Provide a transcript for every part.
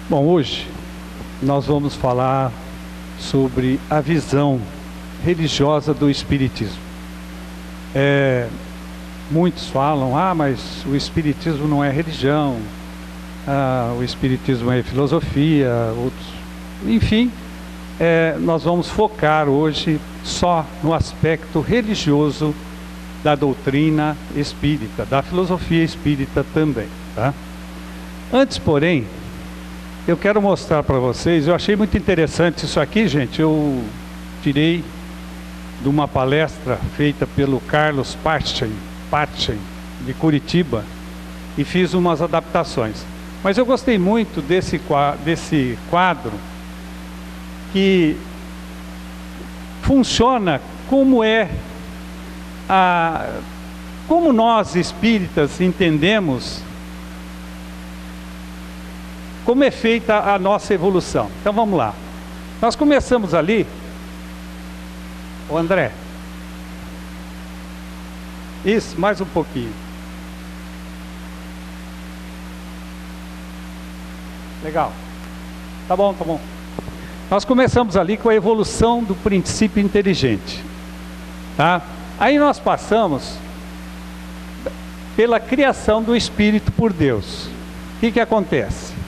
Bom, hoje nós vamos falar sobre a visão religiosa do Espiritismo. Muitos falam, mas o Espiritismo não é religião, o Espiritismo é filosofia, outros... Enfim, nós vamos focar hoje só no aspecto religioso da doutrina espírita, da filosofia espírita também, tá? Antes, porém, eu quero mostrar para vocês, eu achei muito interessante isso aqui, gente. Eu tirei de uma palestra feita pelo Carlos Partchen, de Curitiba, e fiz umas adaptações. Mas eu gostei muito desse quadro, que funciona como nós espíritas entendemos como é feita a nossa evolução. Então vamos lá. Nós começamos ali. Ô André. Isso, mais um pouquinho. Legal. Tá bom, tá bom. Nós começamos ali com a evolução do princípio inteligente. Tá? Aí nós passamos pela criação do Espírito por Deus. O que acontece?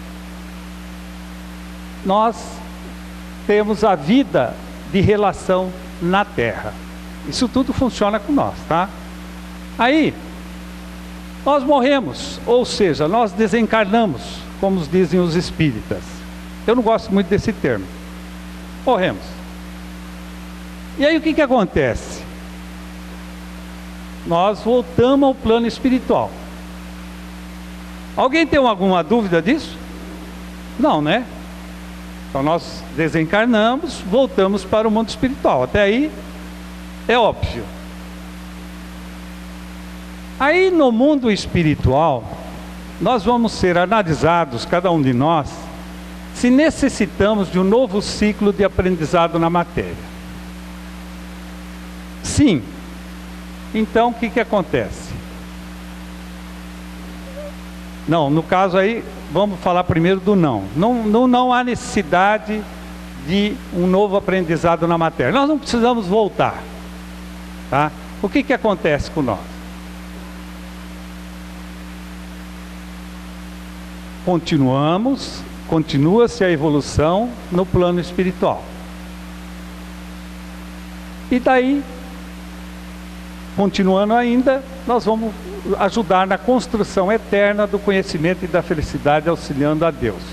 Nós temos a vida de relação na Terra. Isso tudo funciona com nós, tá? Aí, nós morremos, ou seja, nós desencarnamos, como dizem os espíritas. Eu não gosto muito desse termo. Morremos. E aí o que acontece? Nós voltamos ao plano espiritual. Alguém tem alguma dúvida disso? Não, né? Então nós desencarnamos, voltamos para o mundo espiritual. Até aí é óbvio. Aí no mundo espiritual, nós vamos ser analisados, cada um de nós, se necessitamos de um novo ciclo de aprendizado na matéria. Sim. Então o que acontece? Não, no caso aí, vamos falar primeiro do não. Não há necessidade de um novo aprendizado na matéria. Nós não precisamos voltar. Tá? O que acontece com nós? Continua-se a evolução no plano espiritual. E daí, continuando ainda, nós vamos ajudar na construção eterna do conhecimento e da felicidade, auxiliando a Deus.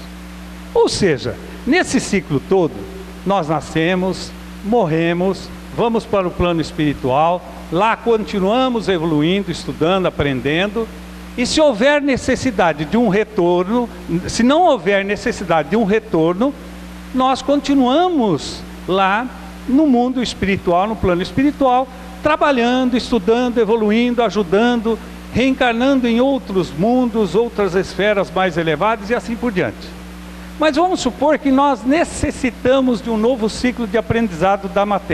Ou seja, nesse ciclo todo, nós nascemos, morremos, vamos para o plano espiritual, lá continuamos evoluindo, estudando, aprendendo, e se houver necessidade de um retorno, se não houver necessidade de um retorno, nós continuamos lá no mundo espiritual, no plano espiritual, trabalhando, estudando, evoluindo, ajudando, reencarnando em outros mundos, outras esferas mais elevadas e assim por diante. Mas vamos supor que nós necessitamos de um novo ciclo de aprendizado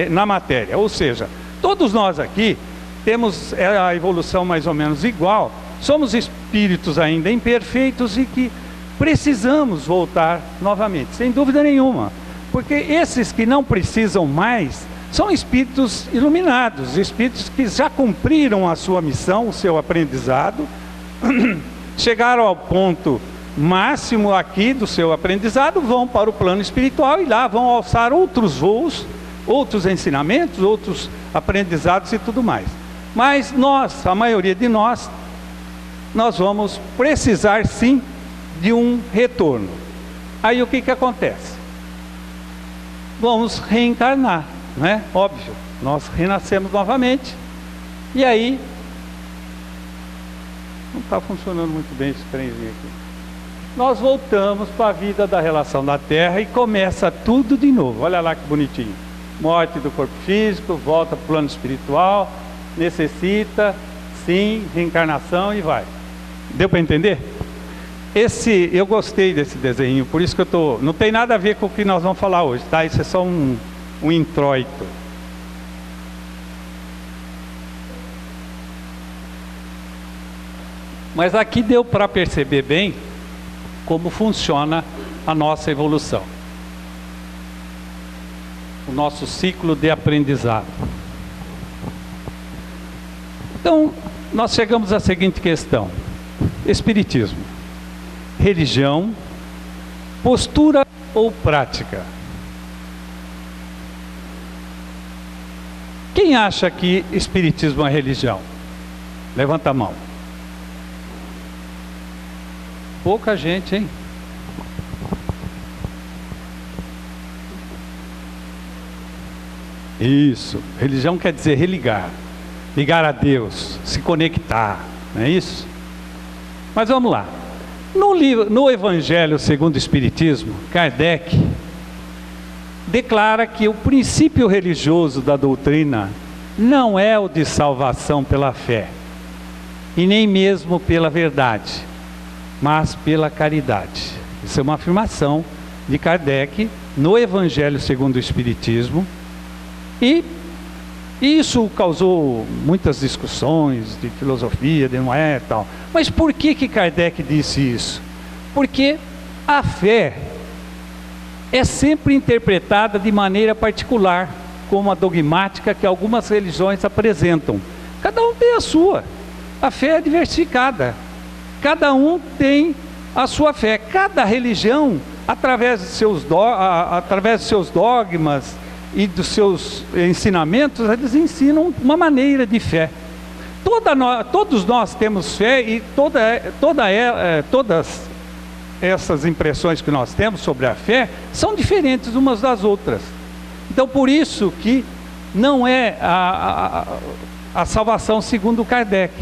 na matéria. Ou seja, todos nós aqui temos a evolução mais ou menos igual, somos espíritos ainda imperfeitos e que precisamos voltar novamente, sem dúvida nenhuma. Porque esses que não precisam mais são espíritos iluminados, espíritos que já cumpriram a sua missão, o seu aprendizado, chegaram ao ponto máximo aqui do seu aprendizado, vão para o plano espiritual e lá vão alçar outros voos, outros ensinamentos, outros aprendizados e tudo mais. Mas nós, a maioria de nós vamos precisar sim de um retorno. Aí o que acontece? Vamos reencarnar. Não é? Óbvio, nós renascemos novamente. E aí não está funcionando muito bem esse trenzinho aqui. Nós voltamos para a vida da relação da Terra e começa tudo de novo. Olha lá que bonitinho. Morte do corpo físico, volta para o plano espiritual, necessita, sim, reencarnação e vai. Deu para entender? Eu gostei desse desenho, por isso que não tem nada a ver com o que nós vamos falar hoje, tá? Isso é só um introito. Mas aqui deu para perceber bem como funciona a nossa evolução, o nosso ciclo de aprendizado. Então, nós chegamos à seguinte questão: Espiritismo, religião, postura ou prática? Quem acha que Espiritismo é religião? Levanta a mão. Pouca gente, hein? Isso, religião quer dizer religar, ligar a Deus, se conectar, não é isso? Mas vamos lá. No Evangelho segundo o Espiritismo, Kardec declara que o princípio religioso da doutrina não é o de salvação pela fé, e nem mesmo pela verdade, mas pela caridade. Isso é uma afirmação de Kardec no Evangelho segundo o Espiritismo, e isso causou muitas discussões de filosofia, de não é tal. Mas por que Kardec disse isso? Porque a fé é sempre interpretada de maneira particular, como a dogmática que algumas religiões apresentam. Cada um tem a sua. A fé é diversificada. Cada um tem a sua fé. Cada religião, através de seus dogmas e dos seus ensinamentos, eles ensinam uma maneira de fé. Todos nós temos fé, e todas essas impressões que nós temos sobre a fé são diferentes umas das outras. Então, por isso que não é a salvação segundo Kardec.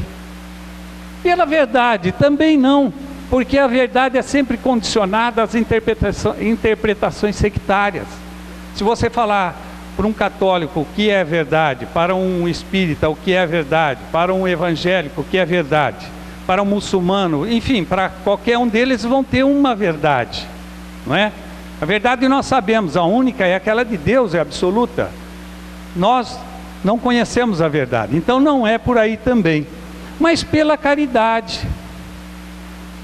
Pela verdade, também não, porque a verdade é sempre condicionada às interpretações sectárias. Se você falar para um católico o que é verdade, para um espírita o que é verdade, para um evangélico o que é verdade, para um muçulmano, enfim, para qualquer um deles vão ter uma verdade, não é? A verdade nós sabemos, a única é aquela de Deus, é absoluta. Nós não conhecemos a verdade, então não é por aí também. Mas pela caridade,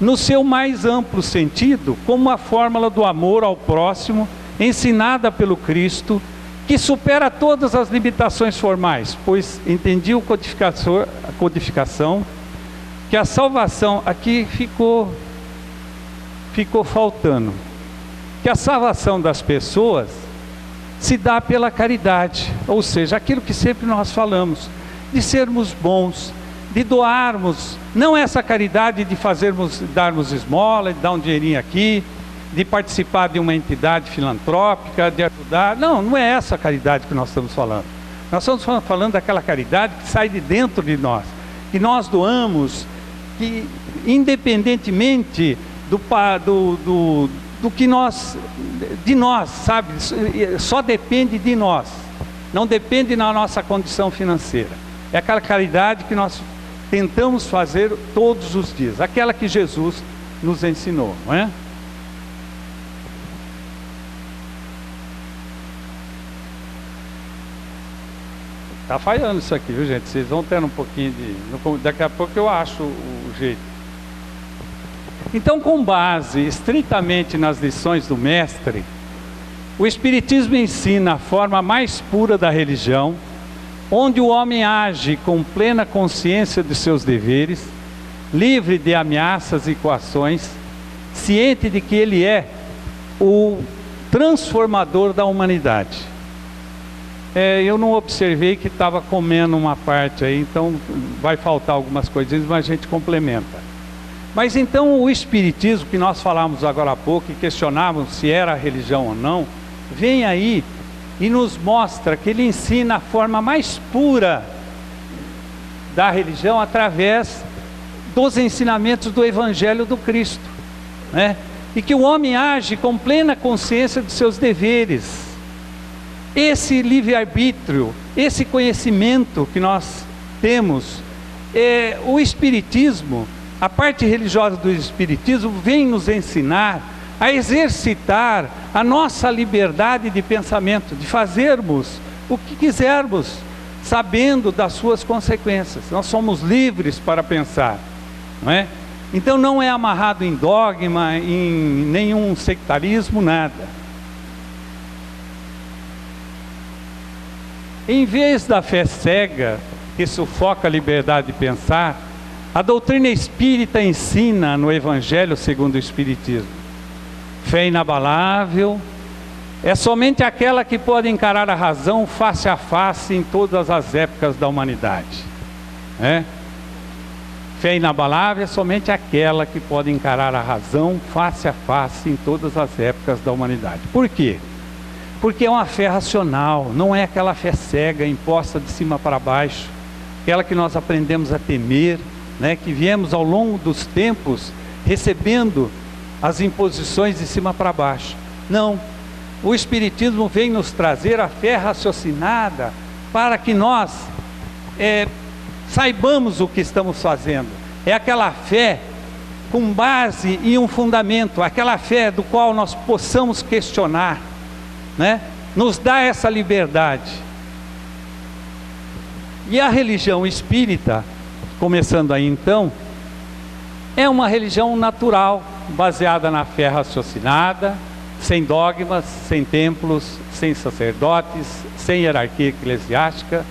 no seu mais amplo sentido, como a fórmula do amor ao próximo, ensinada pelo Cristo, que supera todas as limitações formais, pois entendi a codificação, que a salvação, aqui ficou faltando, que a salvação das pessoas se dá pela caridade, ou seja, aquilo que sempre nós falamos, de sermos bons, de doarmos, não essa caridade de darmos esmola, de dar um dinheirinho aqui, de participar de uma entidade filantrópica, de ajudar, não é essa a caridade que nós estamos falando. Nós estamos falando daquela caridade que sai de dentro de nós, que nós doamos, que independentemente do que de nós, sabe, só depende de nós, não depende da nossa condição financeira. É aquela caridade que nós tentamos fazer todos os dias, aquela que Jesus nos ensinou, não é? Está falhando isso aqui, viu, gente? Vocês vão tendo um pouquinho daqui a pouco eu acho o jeito. Então, com base estritamente nas lições do Mestre, o Espiritismo ensina a forma mais pura da religião, onde o homem age com plena consciência de seus deveres, livre de ameaças e coações, ciente de que ele é o transformador da humanidade. Eu não observei que estava comendo uma parte aí, então vai faltar algumas coisinhas, mas a gente complementa. Mas então o Espiritismo, que nós falamos agora há pouco e questionávamos se era religião ou não, vem aí e nos mostra que ele ensina a forma mais pura da religião através dos ensinamentos do Evangelho do Cristo, né? E que o homem age com plena consciência de seus deveres. Esse livre-arbítrio, esse conhecimento que nós temos, o Espiritismo, a parte religiosa do Espiritismo vem nos ensinar a exercitar a nossa liberdade de pensamento, de fazermos o que quisermos, sabendo das suas consequências. Nós somos livres para pensar, não é? Então não é amarrado em dogma, em nenhum sectarismo, nada. Em vez da fé cega, que sufoca a liberdade de pensar, a doutrina espírita ensina no Evangelho segundo o Espiritismo: fé inabalável é somente aquela que pode encarar a razão face a face em todas as épocas da humanidade. Fé inabalável é somente aquela que pode encarar a razão face a face em todas as épocas da humanidade. Por quê? Porque é uma fé racional, não é aquela fé cega, imposta de cima para baixo, aquela que nós aprendemos a temer, que viemos ao longo dos tempos recebendo as imposições de cima para baixo. Não, o Espiritismo vem nos trazer a fé raciocinada para que nós saibamos o que estamos fazendo. É aquela fé com base em um fundamento, aquela fé do qual nós possamos questionar, nos dá essa liberdade. E a religião espírita, começando aí então, é uma religião natural, baseada na fé raciocinada, sem dogmas, sem templos, sem sacerdotes, sem hierarquia eclesiástica,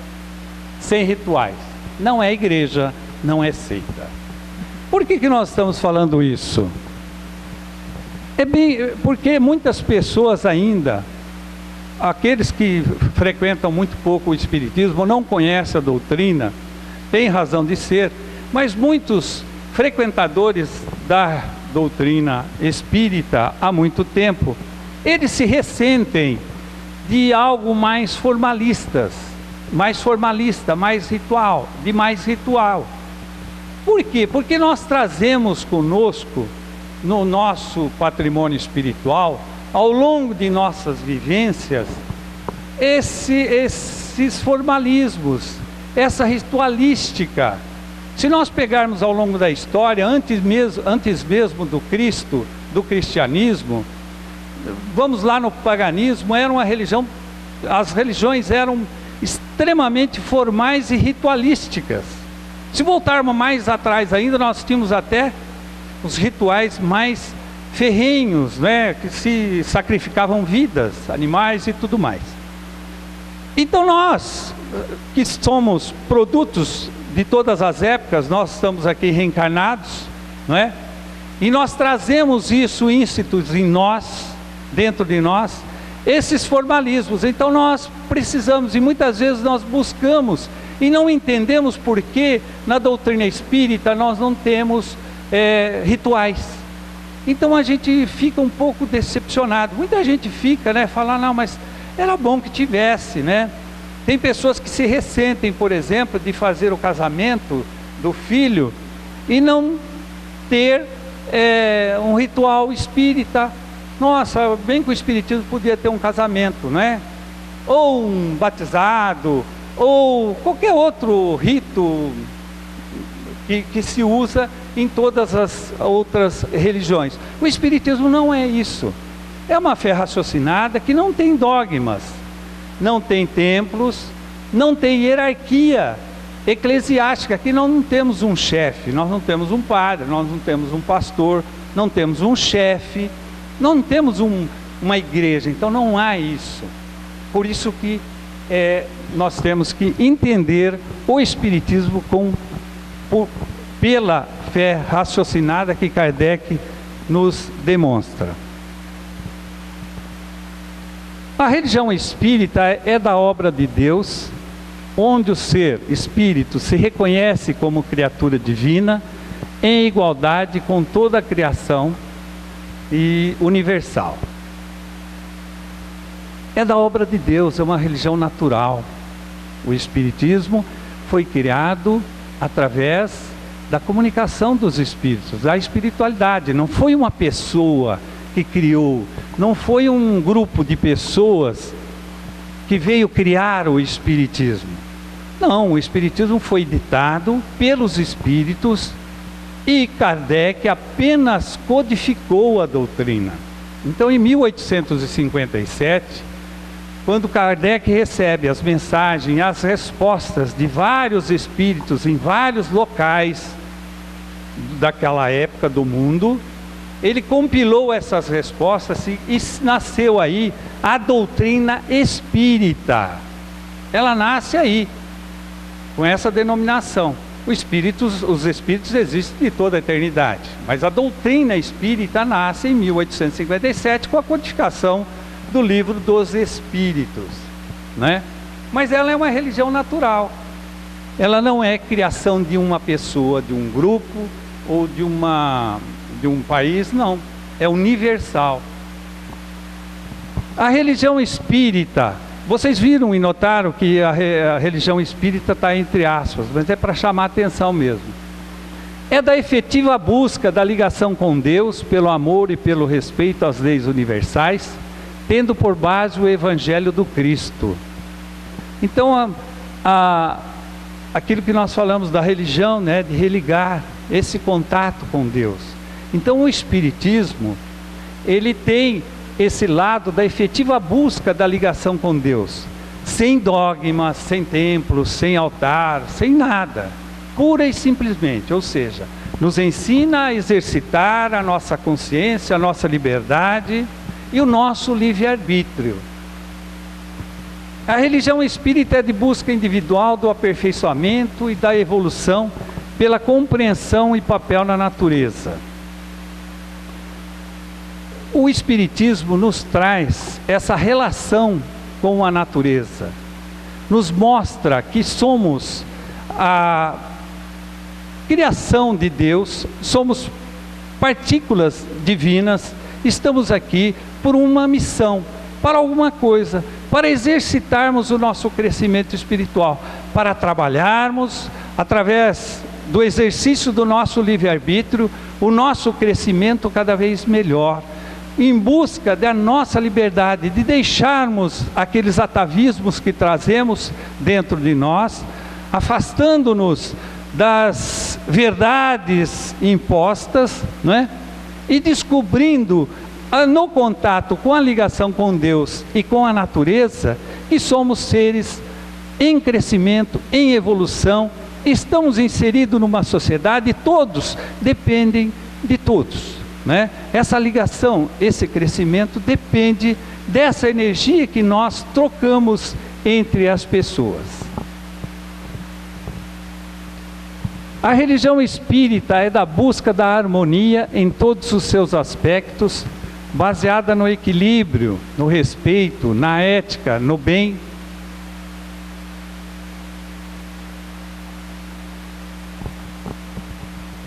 sem rituais. Não é igreja, não é seita. Por que nós estamos falando isso? Porque muitas pessoas ainda, aqueles que frequentam muito pouco o Espiritismo, não conhecem a doutrina, têm razão de ser, mas muitos frequentadores da doutrina espírita há muito tempo, eles se ressentem de algo mais formalista, mais ritual, de mais ritual. Por quê? Porque nós trazemos conosco, no nosso patrimônio espiritual, ao longo de nossas vivências, esses formalismos, essa ritualística. Se nós pegarmos ao longo da história, antes mesmo do Cristo, do cristianismo, vamos lá no paganismo, era uma religião, as religiões eram extremamente formais e ritualísticas. Se voltarmos mais atrás ainda, nós tínhamos até os rituais mais ferrenhos, que se sacrificavam vidas, animais e tudo mais. Então nós, que somos produtos de todas as épocas, nós estamos aqui reencarnados, e nós trazemos isso íncitos em nós, dentro de nós, esses formalismos. Então nós precisamos, e muitas vezes nós buscamos, e não entendemos por que na doutrina espírita nós não temos rituais. Então a gente fica um pouco decepcionado. Muita gente fica, fala, não, mas era bom que tivesse, Tem pessoas que se ressentem, por exemplo, de fazer o casamento do filho e não ter um ritual espírita. Nossa, bem que o espiritismo podia ter um casamento, ou um batizado, ou qualquer outro rito que se usa em todas as outras religiões. O espiritismo não é isso. É uma fé raciocinada que não tem dogmas, não tem templos, não tem hierarquia eclesiástica. Aqui nós não temos um chefe, nós não temos um padre, nós não temos um pastor, não temos um chefe, não temos uma igreja. Então não há isso. Por isso que nós temos que entender o espiritismo pela fé raciocinada que Kardec nos demonstra. A religião espírita é da obra de Deus, onde o ser espírito se reconhece como criatura divina, em igualdade com toda a criação e universal. É da obra de Deus, é uma religião natural. O espiritismo foi criado através da comunicação dos espíritos, da espiritualidade. Não foi uma pessoa que criou, não foi um grupo de pessoas que veio criar o espiritismo. Não, o espiritismo foi ditado pelos espíritos e Kardec apenas codificou a doutrina. Então, em 1857, quando Kardec recebe as mensagens, as respostas de vários espíritos em vários locais, daquela época do mundo, ele compilou essas respostas e nasceu aí a doutrina espírita. Ela nasce aí, com essa denominação. Os espíritos existem de toda a eternidade, mas a doutrina espírita nasce em 1857 com a codificação do Livro dos Espíritos, né? Mas ela é uma religião natural. Ela não é criação de uma pessoa, de um grupo ou de um país, não. É universal. A religião espírita, vocês viram e notaram que a religião espírita está entre aspas, mas é para chamar a atenção mesmo. É da efetiva busca da ligação com Deus, pelo amor e pelo respeito às leis universais, tendo por base o Evangelho do Cristo. Então, aquilo que nós falamos da religião, né, de religar esse contato com Deus. Então, o Espiritismo, ele tem esse lado da efetiva busca da ligação com Deus, sem dogmas, sem templos, sem altar, sem nada, pura e simplesmente, ou seja, nos ensina a exercitar a nossa consciência, a nossa liberdade e o nosso livre-arbítrio. A religião espírita é de busca individual do aperfeiçoamento e da evolução pela compreensão e papel na natureza. O Espiritismo nos traz essa relação com a natureza, nos mostra que somos a criação de Deus, somos partículas divinas, estamos aqui por uma missão, para alguma coisa, para exercitarmos o nosso crescimento espiritual, para trabalharmos através do exercício do nosso livre-arbítrio, o nosso crescimento cada vez melhor, em busca da nossa liberdade, de deixarmos aqueles atavismos que trazemos dentro de nós, afastando-nos das verdades impostas, não é? E descobrindo, no contato com a ligação com Deus e com a natureza, que somos seres em crescimento, em evolução, estamos inseridos numa sociedade e todos dependem de todos. Né? Essa ligação, esse crescimento depende dessa energia que nós trocamos entre as pessoas. A religião espírita é da busca da harmonia em todos os seus aspectos, baseada no equilíbrio, no respeito, na ética, no bem.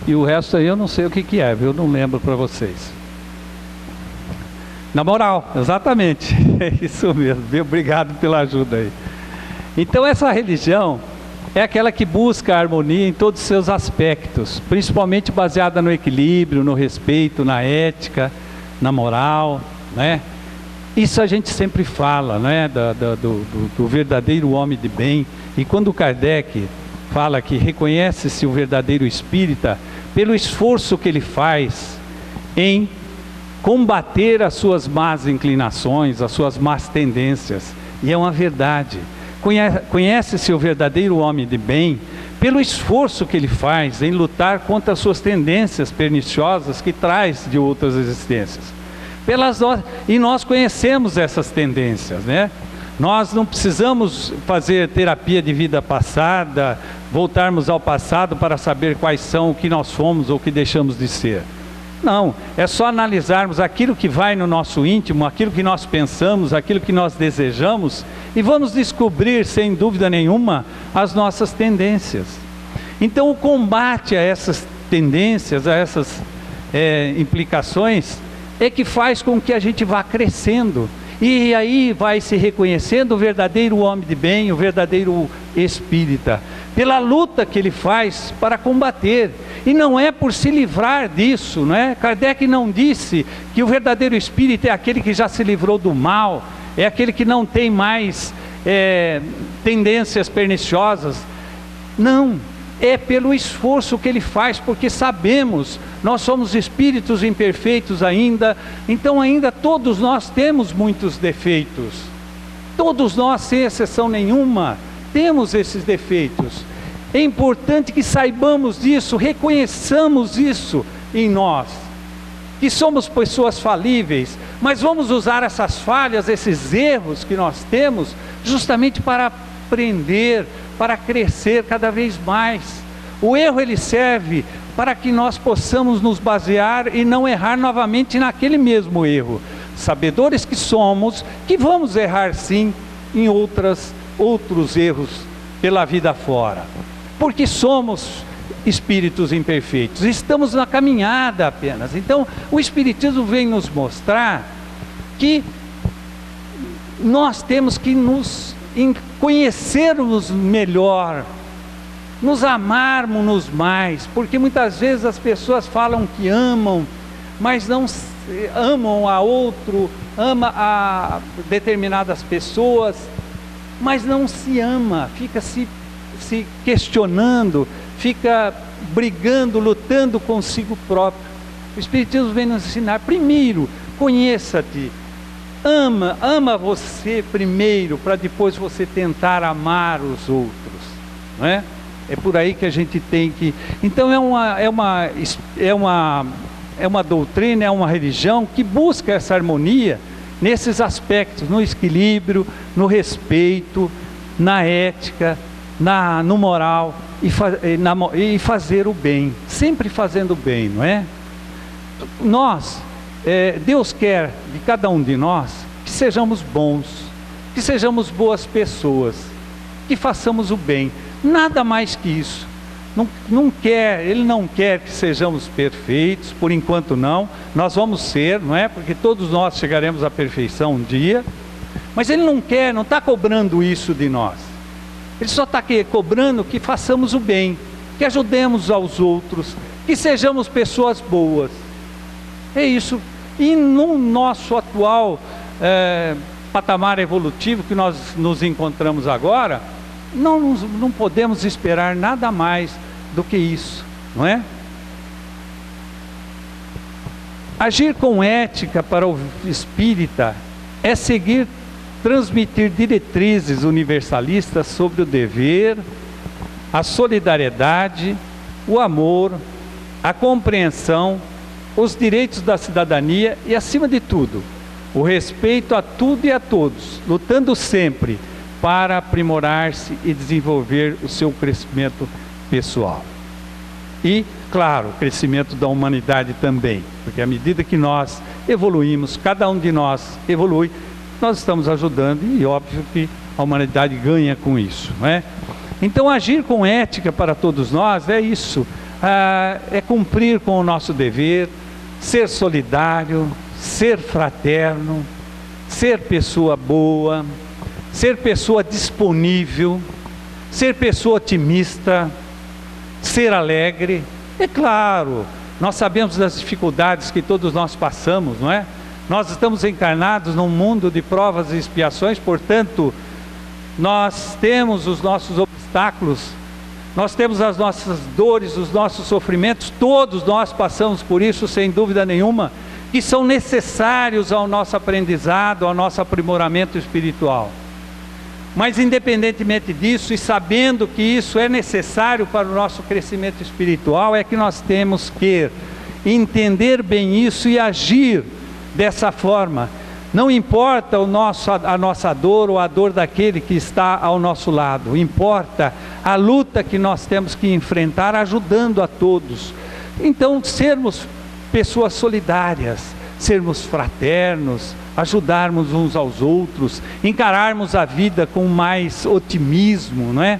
E o resto aí eu não sei o que é, eu não lembro para vocês. Na moral, exatamente, é isso mesmo, obrigado pela ajuda aí. Então essa religião é aquela que busca a harmonia em todos os seus aspectos, principalmente baseada no equilíbrio, no respeito, na ética, na moral, né? Isso a gente sempre fala, né? Do verdadeiro homem de bem. E quando Kardec fala que reconhece-se o verdadeiro espírita pelo esforço que ele faz em combater as suas más inclinações, as suas más tendências. E é uma verdade. Conhece-se o verdadeiro homem de bem pelo esforço que ele faz em lutar contra as suas tendências perniciosas que traz de outras existências. E nós conhecemos essas tendências, né? Nós não precisamos fazer terapia de vida passada, voltarmos ao passado para saber quais são, o que nós fomos ou o que deixamos de ser. Não, é só analisarmos aquilo que vai no nosso íntimo, aquilo que nós pensamos, aquilo que nós desejamos, e vamos descobrir, sem dúvida nenhuma, as nossas tendências. Então o combate a essas tendências, a essas implicações, é que faz com que a gente vá crescendo. E aí vai se reconhecendo o verdadeiro homem de bem, o verdadeiro espírita, pela luta que ele faz para combater. E não é por se livrar disso, não é? Kardec não disse que o verdadeiro espírita é aquele que já se livrou do mal, é aquele que não tem mais tendências perniciosas. Não, é pelo esforço que ele faz, porque sabemos, nós somos espíritos imperfeitos ainda, então ainda todos nós temos muitos defeitos. Todos nós, sem exceção nenhuma, temos esses defeitos. É importante que saibamos disso, reconheçamos isso em nós, que somos pessoas falíveis, mas vamos usar essas falhas, esses erros que nós temos, justamente para aprender, para crescer cada vez mais. O erro, ele serve para que nós possamos nos basear e não errar novamente naquele mesmo erro. Sabedores que somos, que vamos errar sim em outros erros pela vida fora, porque somos espíritos imperfeitos, estamos na caminhada apenas. Então o Espiritismo vem nos mostrar que nós temos que nos conhecermos melhor, nos amarmos mais, porque muitas vezes as pessoas falam que amam, mas não amam a outro, ama a determinadas pessoas, mas não se ama, fica se questionando, fica brigando, lutando consigo próprio. O Espiritismo vem nos ensinar: primeiro, conheça-te, ama você primeiro, para depois você tentar amar os outros, não é? É por aí que a gente tem que... Então é uma doutrina, é uma religião que busca essa harmonia nesses aspectos, no equilíbrio, no respeito, na ética, no moral e fazer o bem, sempre fazendo o bem, não é? Deus quer de cada um de nós que sejamos bons, que sejamos boas pessoas, que façamos o bem, nada mais que isso. Ele não quer que sejamos perfeitos, por enquanto não, nós vamos ser, não é? Porque todos nós chegaremos à perfeição um dia, mas Ele não está cobrando isso de nós. Ele só está cobrando que façamos o bem, que ajudemos aos outros, que sejamos pessoas boas. É isso. E no nosso atual patamar evolutivo que nós nos encontramos agora, não podemos esperar nada mais do que isso, não é? Agir com ética para o espírita é transmitir diretrizes universalistas sobre o dever, a solidariedade, o amor, a compreensão, os direitos da cidadania e, acima de tudo, o respeito a tudo e a todos, lutando sempre para aprimorar-se e desenvolver o seu crescimento pessoal. E, claro, o crescimento da humanidade também, porque à medida que nós evoluímos, cada um de nós evolui, nós estamos ajudando e óbvio que a humanidade ganha com isso, não é? Então agir com ética para todos nós é isso, é cumprir com o nosso dever, ser solidário, ser fraterno, ser pessoa boa, ser pessoa disponível, ser pessoa otimista, ser alegre. É claro, nós sabemos das dificuldades que todos nós passamos, não é? Nós estamos encarnados num mundo de provas e expiações, portanto, nós temos os nossos obstáculos, nós temos as nossas dores, os nossos sofrimentos, todos nós passamos por isso, sem dúvida nenhuma, que são necessários ao nosso aprendizado, ao nosso aprimoramento espiritual. Mas independentemente disso, e sabendo que isso é necessário para o nosso crescimento espiritual, é que nós temos que entender bem isso e agir dessa forma. Não importa a nossa dor ou a dor daquele que está ao nosso lado, importa a luta que nós temos que enfrentar ajudando a todos. Então, sermos pessoas solidárias, sermos fraternos, ajudarmos uns aos outros, encararmos a vida com mais otimismo, não é?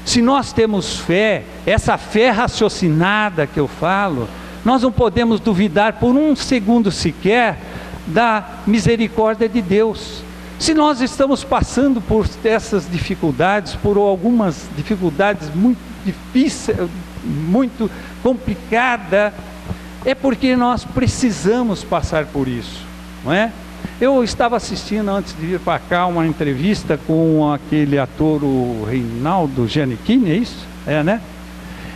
Se nós temos fé, essa fé raciocinada que eu falo, nós não podemos duvidar por um segundo sequer da misericórdia de Deus. Se nós estamos passando por essas dificuldades, por algumas dificuldades muito difíceis, muito complicadas, é porque nós precisamos passar por isso, não é? Eu estava assistindo antes de vir para cá uma entrevista com aquele ator, o Reinaldo Giannichini, é isso? É, né?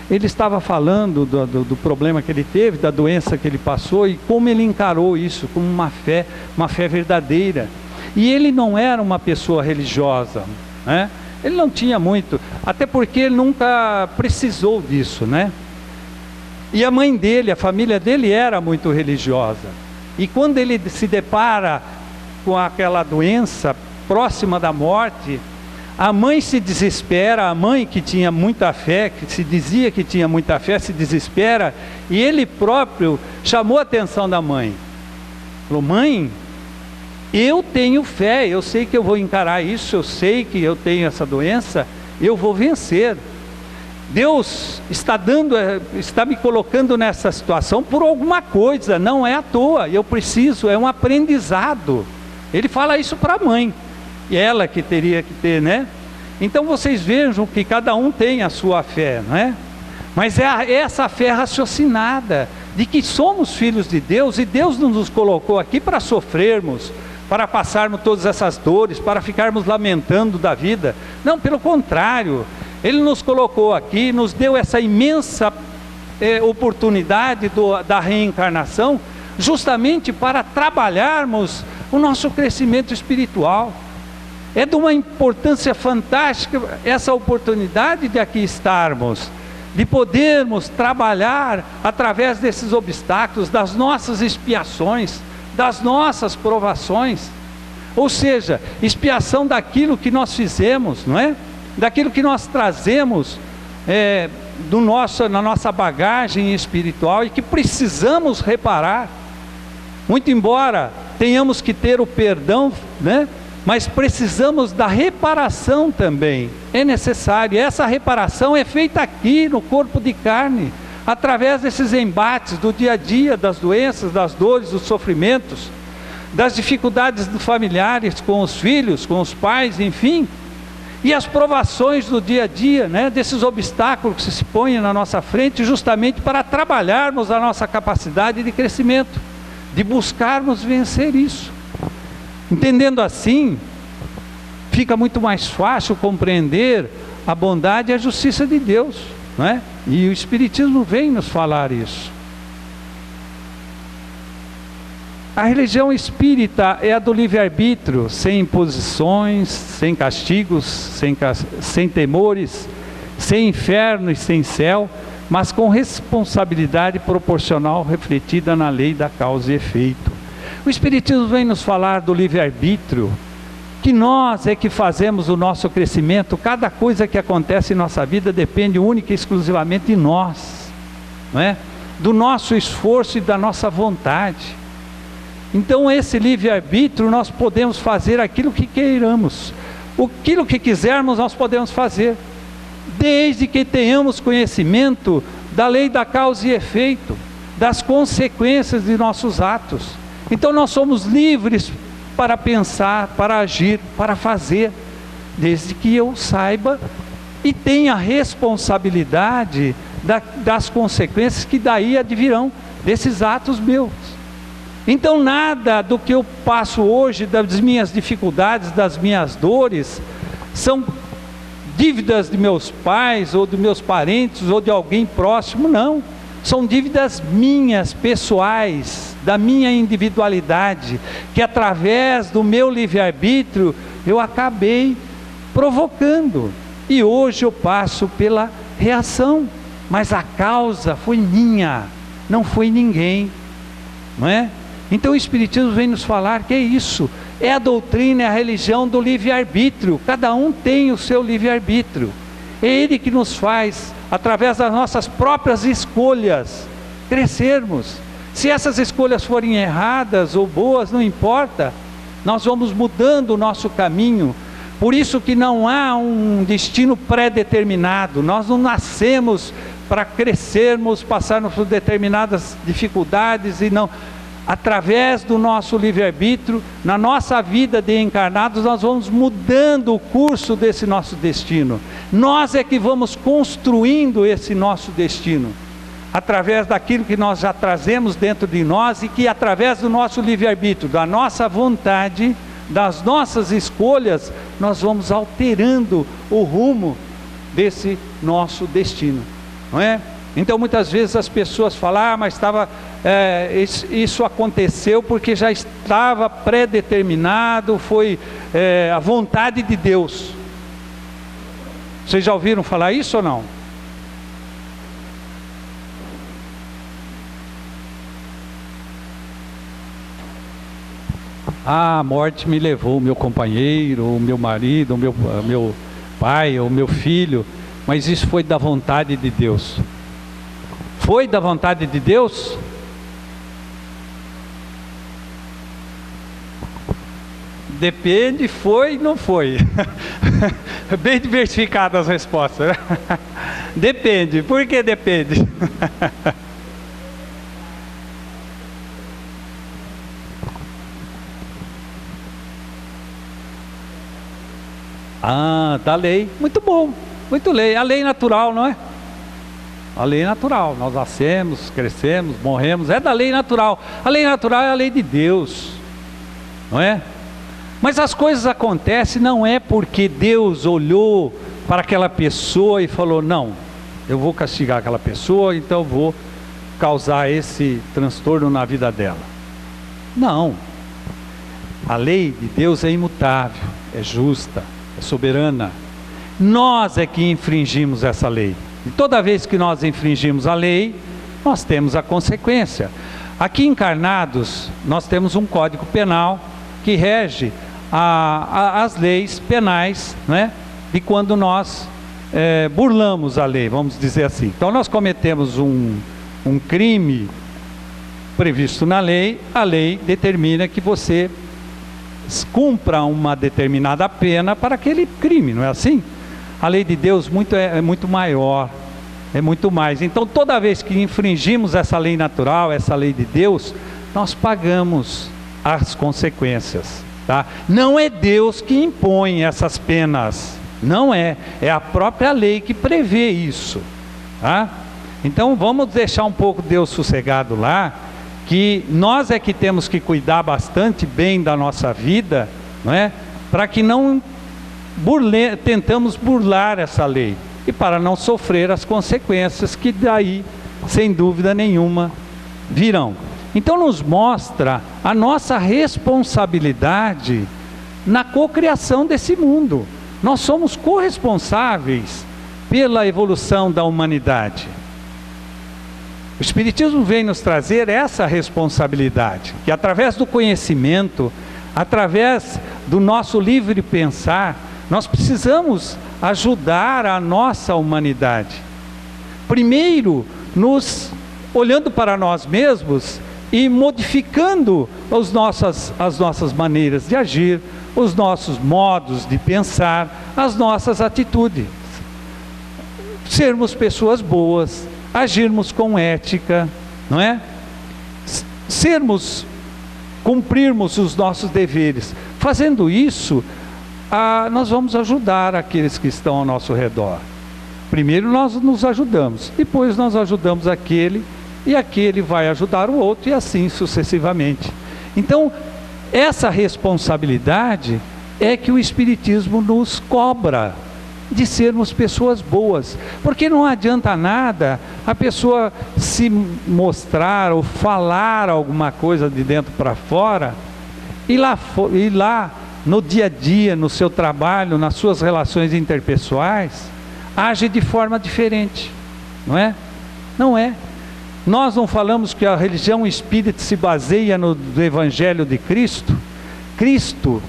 Ele estava falando do problema que ele teve, da doença que ele passou e como ele encarou isso como uma fé verdadeira. E ele não era uma pessoa religiosa, né? Ele não tinha muito, até porque ele nunca precisou disso, né? E a mãe dele, a família dele era muito religiosa. E quando ele se depara com aquela doença próxima da morte, a mãe se desespera, a mãe que tinha muita fé, que se dizia que tinha muita fé, se desespera, e ele próprio chamou a atenção da mãe. Falou: mãe, eu tenho fé, eu sei que eu vou encarar isso, eu sei que eu tenho essa doença, eu vou vencer. Deus está me colocando nessa situação por alguma coisa, não é à toa, eu preciso, é um aprendizado. Ele fala isso para a mãe, e ela que teria que ter, né? Então vocês vejam que cada um tem a sua fé, não é? Mas é essa fé raciocinada, de que somos filhos de Deus, e Deus não nos colocou aqui para sofrermos, para passarmos todas essas dores, para ficarmos lamentando da vida. Não, pelo contrário, Ele nos colocou aqui, nos deu essa imensa oportunidade da reencarnação, justamente para trabalharmos o nosso crescimento espiritual. É de uma importância fantástica essa oportunidade de aqui estarmos, de podermos trabalhar através desses obstáculos, das nossas expiações, das nossas provações, ou seja, expiação daquilo que nós fizemos, não é? Daquilo que nós trazemos na nossa bagagem espiritual e que precisamos reparar. Muito embora tenhamos que ter o perdão, né? Mas precisamos da reparação também, é necessário. Essa reparação é feita aqui no corpo de carne, através desses embates do dia a dia, das doenças, das dores, dos sofrimentos, das dificuldades dos familiares com os filhos, com os pais, enfim, e as provações do dia a dia, né? Desses obstáculos que se põem na nossa frente, justamente para trabalharmos a nossa capacidade de crescimento, de buscarmos vencer isso. Entendendo assim, fica muito mais fácil compreender a bondade e a justiça de Deus, não é? E o Espiritismo vem nos falar isso. A religião espírita é a do livre-arbítrio, sem imposições, sem castigos, sem temores, sem inferno e sem céu, mas com responsabilidade proporcional refletida na lei da causa e efeito. O Espiritismo vem nos falar do livre-arbítrio, que nós é que fazemos o nosso crescimento. Cada coisa que acontece em nossa vida depende única e exclusivamente de nós, não é? Do nosso esforço e da nossa vontade. Então esse livre-arbítrio, nós podemos fazer aquilo que queiramos, aquilo que quisermos nós podemos fazer, desde que tenhamos conhecimento da lei da causa e efeito, das consequências de nossos atos. Então nós somos livres para pensar, para agir, para fazer, desde que eu saiba e tenha responsabilidade das consequências que daí advirão desses atos meus. Então nada do que eu passo hoje, das minhas dificuldades, das minhas dores, são dívidas de meus pais, ou de meus parentes, ou de alguém próximo, não. São dívidas minhas, pessoais, da minha individualidade, que através do meu livre-arbítrio, eu acabei provocando. E hoje eu passo pela reação, mas a causa foi minha, não foi ninguém, não é? Então o Espiritismo vem nos falar que é isso, é a doutrina, é a religião do livre-arbítrio. Cada um tem o seu livre-arbítrio. É Ele que nos faz, através das nossas próprias escolhas, crescermos. Se essas escolhas forem erradas ou boas, não importa, nós vamos mudando o nosso caminho. Por isso que não há um destino pré-determinado. Nós não nascemos para crescermos, passarmos por determinadas dificuldades e não... Através do nosso livre-arbítrio, na nossa vida de encarnados, nós vamos mudando o curso desse nosso destino. Nós é que vamos construindo esse nosso destino, através daquilo que nós já trazemos dentro de nós e que através do nosso livre-arbítrio, da nossa vontade, das nossas escolhas, nós vamos alterando o rumo desse nosso destino, não é? Então muitas vezes as pessoas falam, mas isso aconteceu porque já estava pré-determinado, foi a vontade de Deus. Vocês já ouviram falar isso ou não? Ah, a morte me levou, o meu companheiro, o meu marido, o meu pai, o meu filho, mas isso foi da vontade de Deus. Foi da vontade de Deus? Depende, foi e não foi. Bem diversificadas as respostas, né? Depende. Por que depende? Ah, da lei. Muito bom. Muito lei. A lei natural, não é? A lei natural. Nós nascemos, crescemos, morremos. É da lei natural. A lei natural é a lei de Deus. Não é? Mas as coisas acontecem não é porque Deus olhou para aquela pessoa e falou, não, eu vou castigar aquela pessoa, então eu vou causar esse transtorno na vida dela. Não. A lei de Deus é imutável, é justa, é soberana. Nós é que infringimos essa lei. E toda vez que nós infringimos a lei, nós temos a consequência. Aqui encarnados, nós temos um código penal que rege as leis penais, né? De quando nós burlamos a lei, vamos dizer assim. Então nós cometemos um crime previsto na lei, a lei determina que você cumpra uma determinada pena para aquele crime, não é assim? A lei de Deus é muito maior, é muito mais. Então toda vez que infringimos essa lei natural, essa lei de Deus, nós pagamos as consequências. Tá? Não é Deus que impõe essas penas, não é a própria lei que prevê isso, tá? Então vamos deixar um pouco Deus sossegado lá, que nós é que temos que cuidar bastante bem da nossa vida, não é? Para que não tentamos burlar essa lei, e para não sofrer as consequências que daí, sem dúvida nenhuma, virão. Então nos mostra a nossa responsabilidade na cocriação desse mundo. Nós somos corresponsáveis pela evolução da humanidade. O Espiritismo vem nos trazer essa responsabilidade, que através do conhecimento, através do nosso livre pensar, nós precisamos ajudar a nossa humanidade. Primeiro, olhando para nós mesmos e modificando as nossas maneiras de agir, os nossos modos de pensar, as nossas atitudes. Sermos pessoas boas, agirmos com ética, não é? Cumprirmos os nossos deveres. Fazendo isso, nós vamos ajudar aqueles que estão ao nosso redor. Primeiro nós nos ajudamos, depois nós ajudamos aquele, e aquele vai ajudar o outro, e assim sucessivamente. Então, essa responsabilidade é que o Espiritismo nos cobra, de sermos pessoas boas, porque não adianta nada a pessoa se mostrar ou falar alguma coisa de dentro para fora, e lá no dia a dia, no seu trabalho, nas suas relações interpessoais, age de forma diferente, não é? Não é. Nós não falamos que a religião espírita se baseia no Evangelho de Cristo? Cristo,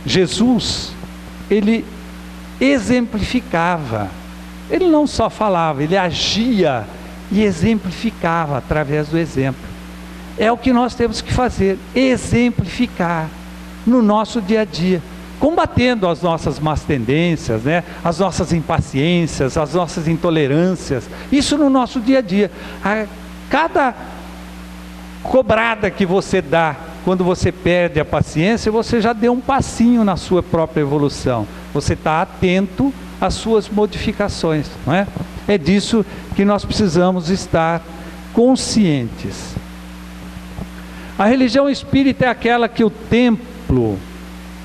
Jesus, ele exemplificava. Ele não só falava, ele agia e exemplificava através do exemplo. É o que nós temos que fazer, exemplificar no nosso dia a dia, combatendo as nossas más tendências, né? As nossas impaciências, as nossas intolerâncias, isso no nosso dia a dia. Cada cobrada que você dá, quando você perde a paciência, você já deu um passinho na sua própria evolução. Você está atento às suas modificações, não é? É disso que nós precisamos estar conscientes. A religião espírita é aquela que o templo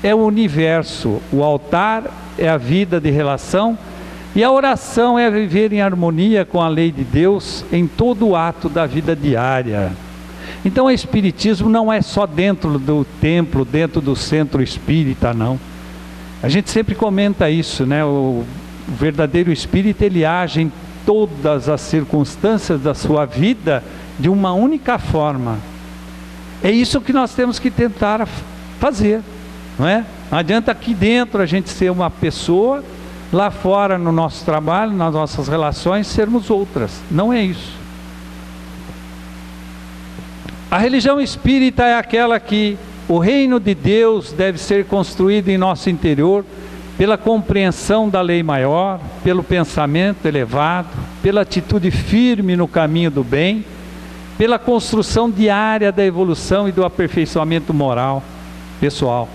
é o universo, o altar é a vida de relação, e a oração é viver em harmonia com a lei de Deus em todo o ato da vida diária. Então o Espiritismo não é só dentro do templo, dentro do centro espírita, não. A gente sempre comenta isso, né? O verdadeiro espírita, ele age em todas as circunstâncias da sua vida de uma única forma. É isso que nós temos que tentar fazer, não é? Não adianta aqui dentro a gente ser uma pessoa, lá fora no nosso trabalho, nas nossas relações, sermos outras. Não é isso. A religião espírita é aquela que o reino de Deus deve ser construído em nosso interior pela compreensão da lei maior, pelo pensamento elevado, pela atitude firme no caminho do bem, pela construção diária da evolução e do aperfeiçoamento moral, pessoal.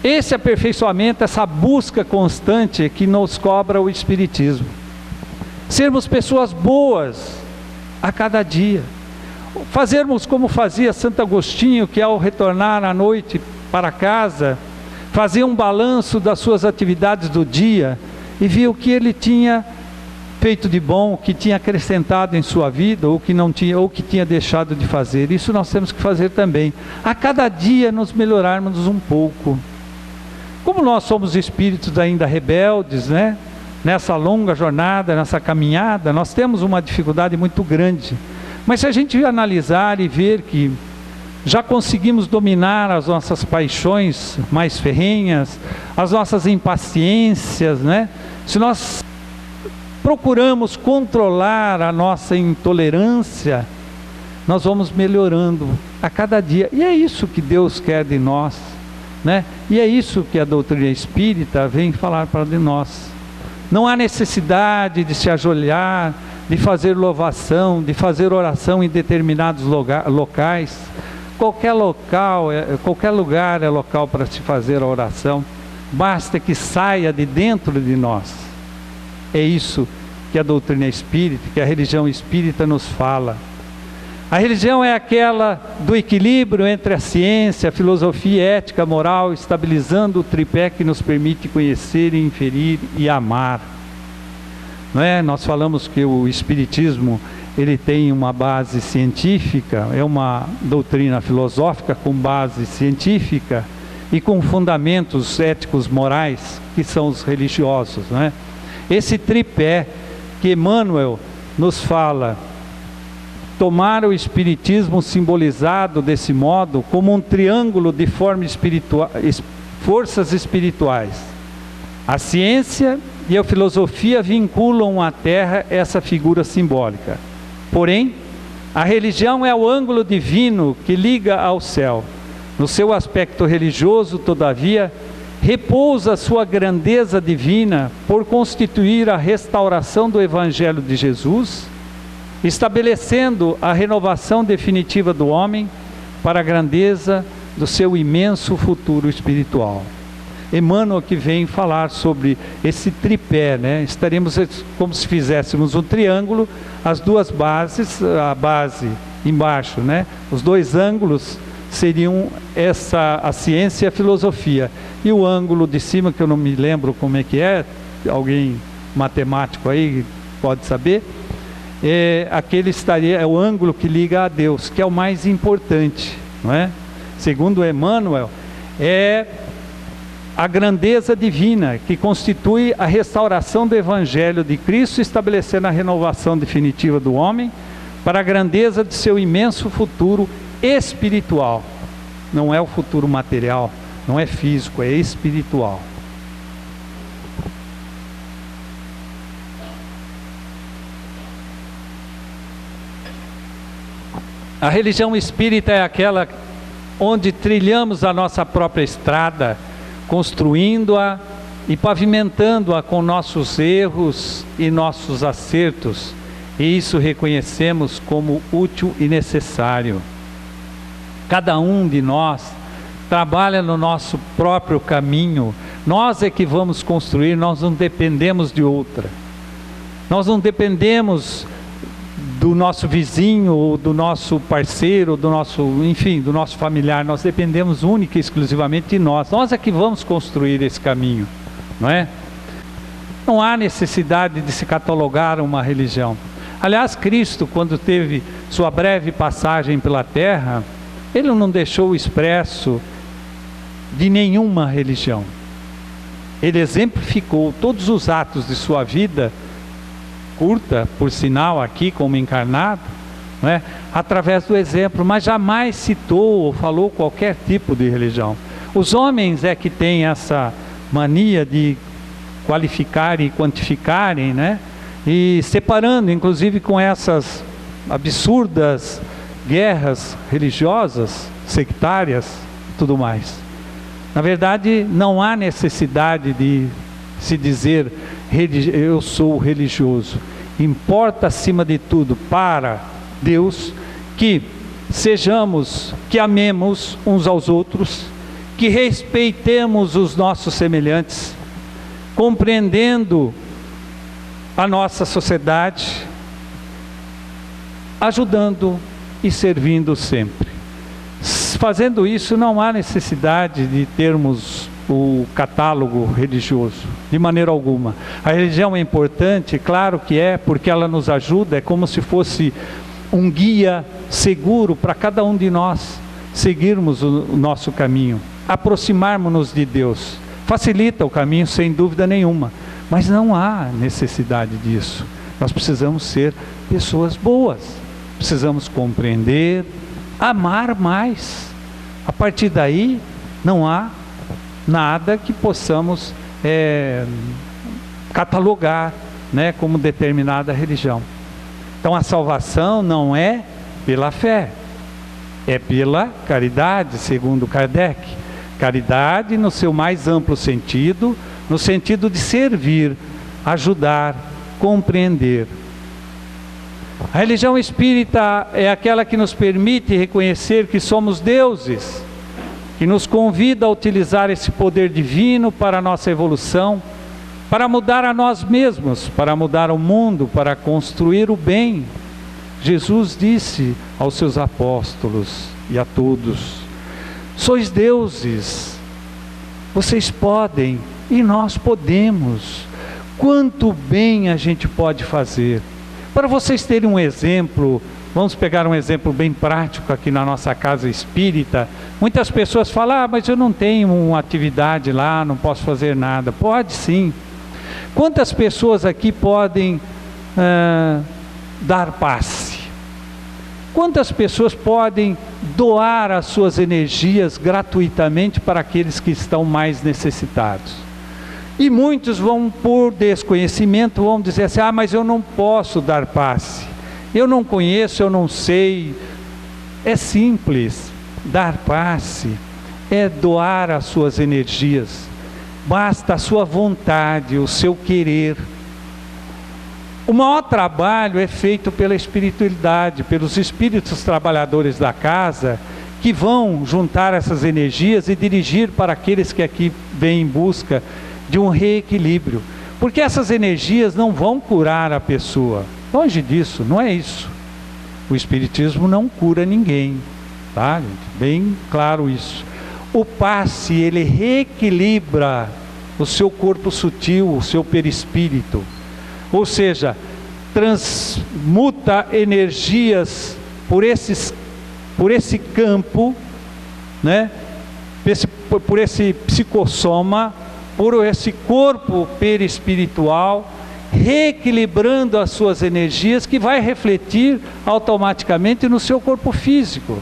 Esse aperfeiçoamento, essa busca constante que nos cobra o Espiritismo. Sermos pessoas boas a cada dia. Fazermos como fazia Santo Agostinho, que ao retornar à noite para casa, fazia um balanço das suas atividades do dia e via o que ele tinha feito de bom, o que tinha acrescentado em sua vida, ou que não tinha, ou que tinha deixado de fazer. Isso nós temos que fazer também. A cada dia nos melhorarmos um pouco. Como nós somos espíritos ainda rebeldes, né? Nessa longa jornada, nessa caminhada, nós temos uma dificuldade muito grande. Mas se a gente analisar e ver que já conseguimos dominar as nossas paixões mais ferrenhas, as nossas impaciências, né? Se nós procuramos controlar a nossa intolerância, nós vamos melhorando a cada dia. E é isso que Deus quer de nós, né? E é isso que a doutrina espírita vem falar para de nós. Não há necessidade de se ajoelhar, de fazer louvação, de fazer oração em determinados locais. Qualquer lugar é local para se fazer a oração. Basta que saia de dentro de nós. É isso que a doutrina espírita, que a religião espírita nos fala. A religião é aquela do equilíbrio entre a ciência, a filosofia, a ética, a moral, estabilizando o tripé que nos permite conhecer, inferir e amar. Não é? Nós falamos que o espiritismo, ele tem uma base científica, é uma doutrina filosófica com base científica e com fundamentos éticos morais, que são os religiosos, não é? Esse tripé que Emmanuel nos fala, tomar o espiritismo simbolizado desse modo como um triângulo de forças espirituais. A ciência e a filosofia vinculam à Terra essa figura simbólica. Porém, a religião é o ângulo divino que liga ao céu. No seu aspecto religioso, todavia, repousa a sua grandeza divina por constituir a restauração do Evangelho de Jesus, estabelecendo a renovação definitiva do homem para a grandeza do seu imenso futuro espiritual. Emmanuel que vem falar sobre esse tripé, né? Estaremos como se fizéssemos um triângulo, as duas bases, a base embaixo, né? Os dois ângulos seriam a ciência e a filosofia. E o ângulo de cima, que eu não me lembro como é que é, alguém matemático aí pode saber, é o ângulo que liga a Deus, que é o mais importante, não é? Segundo Emmanuel, é a grandeza divina, que constitui a restauração do Evangelho de Cristo, estabelecendo a renovação definitiva do homem, para a grandeza de seu imenso futuro espiritual. Não é o futuro material, não é físico, é espiritual. A religião espírita é aquela onde trilhamos a nossa própria estrada, construindo-a e pavimentando-a com nossos erros e nossos acertos, e isso reconhecemos como útil e necessário. Cada um de nós trabalha no nosso próprio caminho, nós é que vamos construir, nós não dependemos de outra, nós não dependemos do nosso vizinho, ou do nosso parceiro, do nosso familiar, nós dependemos única e exclusivamente de nós é que vamos construir esse caminho, não é? Não há necessidade de se catalogar uma religião. Aliás, Cristo, quando teve sua breve passagem pela terra, Ele não deixou expresso de nenhuma religião. ele exemplificou todos os atos de sua vida, curta, por sinal, aqui como encarnado, não é? Através do exemplo, mas jamais citou ou falou qualquer tipo de religião. Os homens é que têm essa mania de qualificarem e quantificarem, né? E separando, inclusive com essas absurdas guerras religiosas, sectárias, tudo mais. Na verdade, não há necessidade de se dizer eu sou religioso. Importa acima de tudo para Deus que sejamos, que amemos uns aos outros, que respeitemos os nossos semelhantes, compreendendo a nossa sociedade, ajudando e servindo sempre. Fazendo isso, não há necessidade de termos o catálogo religioso, de maneira alguma. A religião é importante, claro que é, porque ela nos ajuda, é como se fosse um guia seguro para cada um de nós seguirmos o nosso caminho, aproximarmos-nos de Deus. Facilita o caminho, sem dúvida nenhuma, mas não há necessidade disso. Nós precisamos ser pessoas boas, precisamos compreender, amar mais. A partir daí, não há nada que possamos catalogar, né, como determinada religião. Então a salvação não é pela fé, é pela caridade, segundo Kardec. Caridade no seu mais amplo sentido, no sentido de servir, ajudar, compreender. A religião espírita é aquela que nos permite reconhecer que somos deuses, que nos convida a utilizar esse poder divino para a nossa evolução, para mudar a nós mesmos, para mudar o mundo, para construir o bem. Jesus disse aos seus apóstolos e a todos: sois deuses, vocês podem e nós podemos. Quanto bem a gente pode fazer. Para vocês terem um exemplo, vamos pegar um exemplo bem prático aqui na nossa casa espírita. Muitas pessoas falam: mas eu não tenho uma atividade lá, não posso fazer nada. Pode sim. Quantas pessoas aqui podem dar passe? Quantas pessoas podem doar as suas energias gratuitamente para aqueles que estão mais necessitados? E muitos vão, por desconhecimento, vão dizer assim: mas eu não posso dar passe, eu não conheço, eu não sei. É simples. Dar passe é doar as suas energias, basta a sua vontade, o seu querer. O maior trabalho é feito pela espiritualidade, pelos espíritos trabalhadores da casa, que vão juntar essas energias e dirigir para aqueles que aqui vêm em busca de um reequilíbrio, porque essas energias não vão curar a pessoa, longe disso, não é isso. O espiritismo não cura ninguém, tá, gente? Bem claro isso. O passe, ele reequilibra o seu corpo sutil, o seu perispírito, ou seja, transmuta energias por esse campo, né? Por esse psicossoma, por esse corpo perispiritual, reequilibrando as suas energias, que vai refletir automaticamente no seu corpo físico.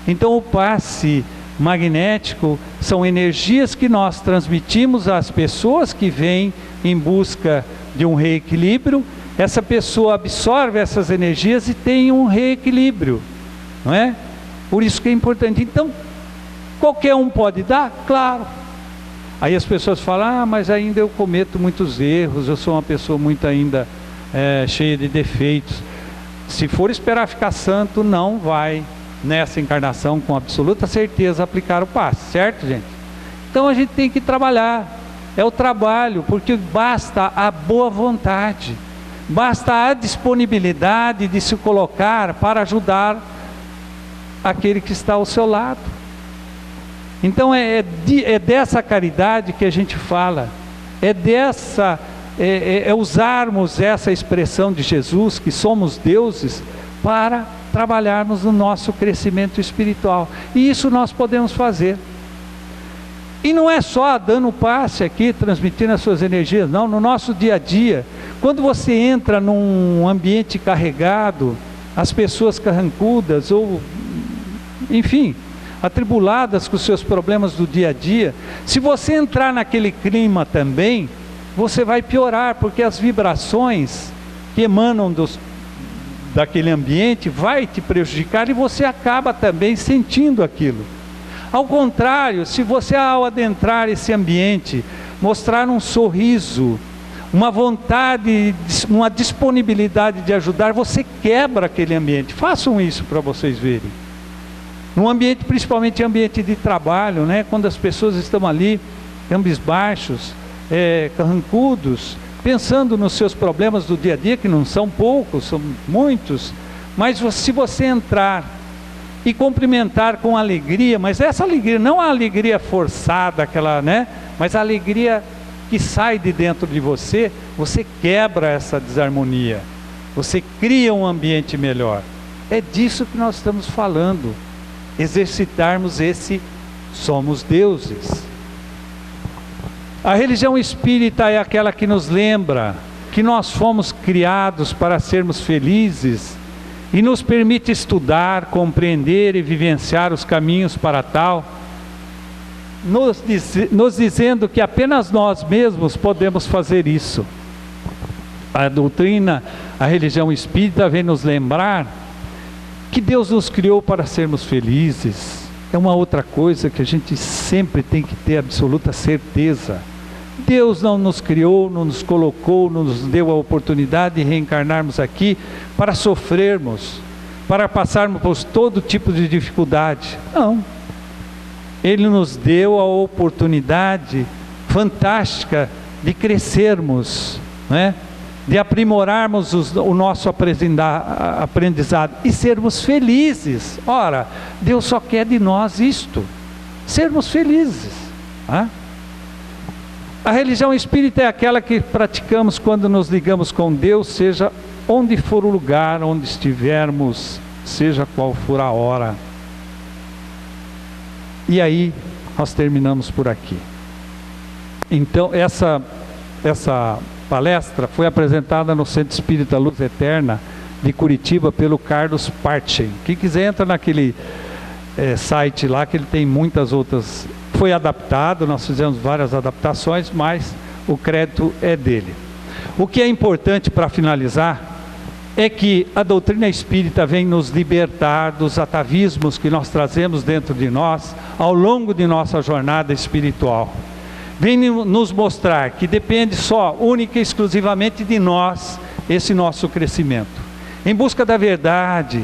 Então o passe magnético são energias que nós transmitimos às pessoas que vêm em busca de um reequilíbrio. Essa pessoa absorve essas energias e tem um reequilíbrio, não é? Por isso que é importante. Então, qualquer um pode dar? Claro. Aí as pessoas falam: mas ainda eu cometo muitos erros, eu sou uma pessoa muito ainda cheia de defeitos. Se for esperar ficar santo, não vai nessa encarnação com absoluta certeza aplicar o passe, certo, gente? Então a gente tem que trabalhar, é o trabalho, porque basta a boa vontade, basta a disponibilidade de se colocar para ajudar aquele que está ao seu lado. Então é dessa caridade que a gente fala, é usarmos essa expressão de Jesus, que somos deuses, para trabalharmos no nosso crescimento espiritual. E isso nós podemos fazer. E não é só dando passe aqui, transmitindo as suas energias, não. No nosso dia a dia, quando você entra num ambiente carregado, as pessoas carrancudas ou, enfim, atribuladas com os seus problemas do dia a dia, se você entrar naquele clima também, você vai piorar, porque as vibrações que emanam daquele ambiente vai te prejudicar e você acaba também sentindo aquilo. Ao contrário, se você ao adentrar esse ambiente, mostrar um sorriso, uma vontade, uma disponibilidade de ajudar, você quebra aquele ambiente. Façam isso para vocês verem. Num ambiente, principalmente ambiente de trabalho, né? Quando as pessoas estão ali, cabisbaixos, carrancudos, pensando nos seus problemas do dia a dia, que não são poucos, são muitos, mas se você entrar e cumprimentar com alegria, mas essa alegria, não a alegria forçada, aquela, né? Mas a alegria que sai de dentro de você, você quebra essa desarmonia, você cria um ambiente melhor. É disso que nós estamos falando, exercitarmos esse somos deuses. A religião espírita é aquela que nos lembra que nós fomos criados para sermos felizes e nos permite estudar, compreender e vivenciar os caminhos para tal, nos dizendo que apenas nós mesmos podemos fazer isso. A doutrina, a religião espírita vem nos lembrar que Deus nos criou para sermos felizes. É uma outra coisa que a gente sempre tem que ter absoluta certeza. Deus não nos criou, não nos colocou, não nos deu a oportunidade de reencarnarmos aqui para sofrermos, para passarmos por todo tipo de dificuldade. Não. Ele nos deu a oportunidade fantástica de crescermos, né? De aprimorarmos o nosso aprendizado e sermos felizes. Ora, Deus só quer de nós isto, sermos felizes. A religião espírita é aquela que praticamos quando nos ligamos com Deus, seja onde for o lugar, onde estivermos, seja qual for a hora. E aí, nós terminamos por aqui. Então, essa palestra foi apresentada no Centro Espírita Luz Eterna de Curitiba pelo Carlos Partchen. Quem quiser entra naquele site lá, que ele tem muitas outras. Foi adaptado, nós fizemos várias adaptações, mas o crédito é dele. O que é importante para finalizar é que a doutrina espírita vem nos libertar dos atavismos que nós trazemos dentro de nós ao longo de nossa jornada espiritual. Vem nos mostrar que depende só, única e exclusivamente de nós, esse nosso crescimento. Em busca da verdade,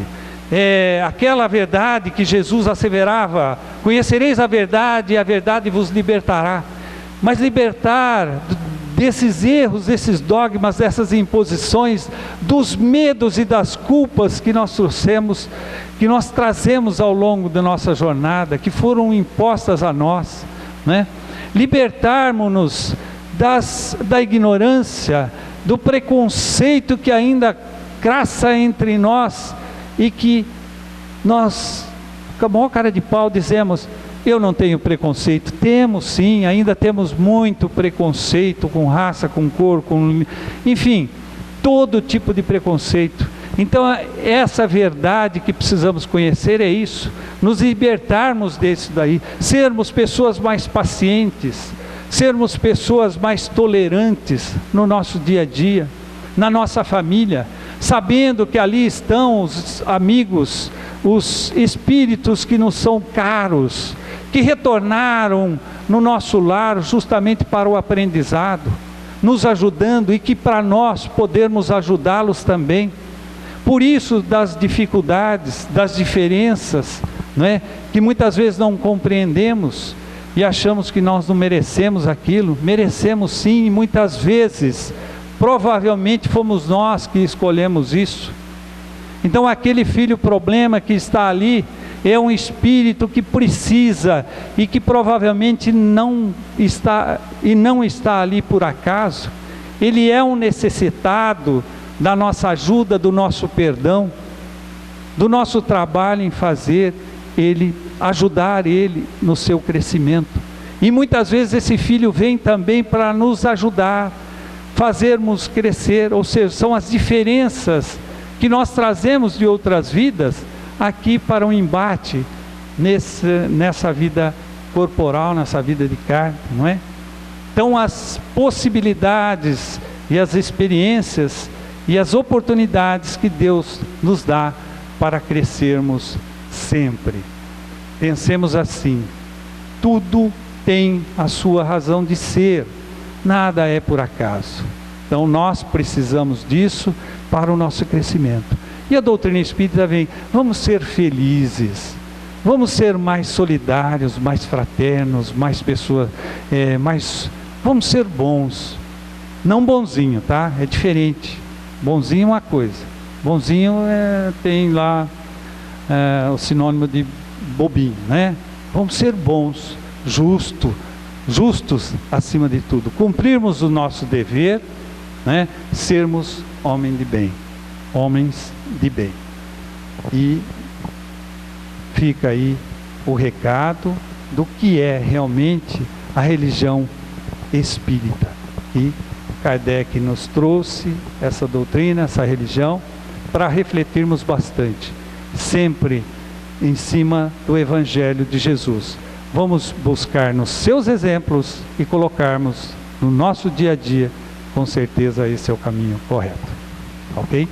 aquela verdade que Jesus asseverava, conhecereis a verdade e a verdade vos libertará. Mas libertar desses erros, desses dogmas, dessas imposições, dos medos e das culpas que nós trouxemos, que nós trazemos ao longo da nossa jornada, que foram impostas a nós, né? Libertarmos-nos da ignorância, do preconceito que ainda graça entre nós, e que nós, com a maior cara de pau, dizemos: eu não tenho preconceito. Temos sim, ainda temos muito preconceito com raça, com cor, enfim, todo tipo de preconceito. Então essa verdade que precisamos conhecer é isso, nos libertarmos disso daí, sermos pessoas mais pacientes, sermos pessoas mais tolerantes no nosso dia a dia, na nossa família, sabendo que ali estão os amigos, os espíritos que nos são caros, que retornaram no nosso lar justamente para o aprendizado, nos ajudando, e que para nós podermos ajudá-los também. Por isso, das dificuldades, das diferenças, né, que muitas vezes não compreendemos e achamos que nós não merecemos aquilo. Merecemos sim, e muitas vezes provavelmente fomos nós que escolhemos isso. Então aquele filho problema que está ali é um espírito que precisa, e que provavelmente não está ali por acaso. Ele é um necessitado da nossa ajuda, do nosso perdão, do nosso trabalho em ajudar ele no seu crescimento. E muitas vezes esse filho vem também para nos ajudar, fazermos crescer, ou seja, são as diferenças que nós trazemos de outras vidas aqui para um embate nessa vida corporal, nessa vida de carne, não é? Então as possibilidades e as experiências e as oportunidades que Deus nos dá para crescermos sempre. Pensemos assim: tudo tem a sua razão de ser, nada é por acaso. Então nós precisamos disso para o nosso crescimento. E a doutrina espírita vem: vamos ser felizes, vamos ser mais solidários, mais fraternos, mais pessoas, vamos ser bons. Não bonzinho, tá? É diferente. Bonzinho é uma coisa. Bonzinho tem lá o sinônimo de bobinho, né? Vamos ser bons, justos acima de tudo. Cumprirmos o nosso dever, né? Sermos homens de bem. E fica aí o recado do que é realmente a religião espírita. E Kardec nos trouxe essa doutrina, essa religião, para refletirmos bastante, sempre em cima do Evangelho de Jesus. Vamos buscar nos seus exemplos e colocarmos no nosso dia a dia, com certeza esse é o caminho correto. Ok?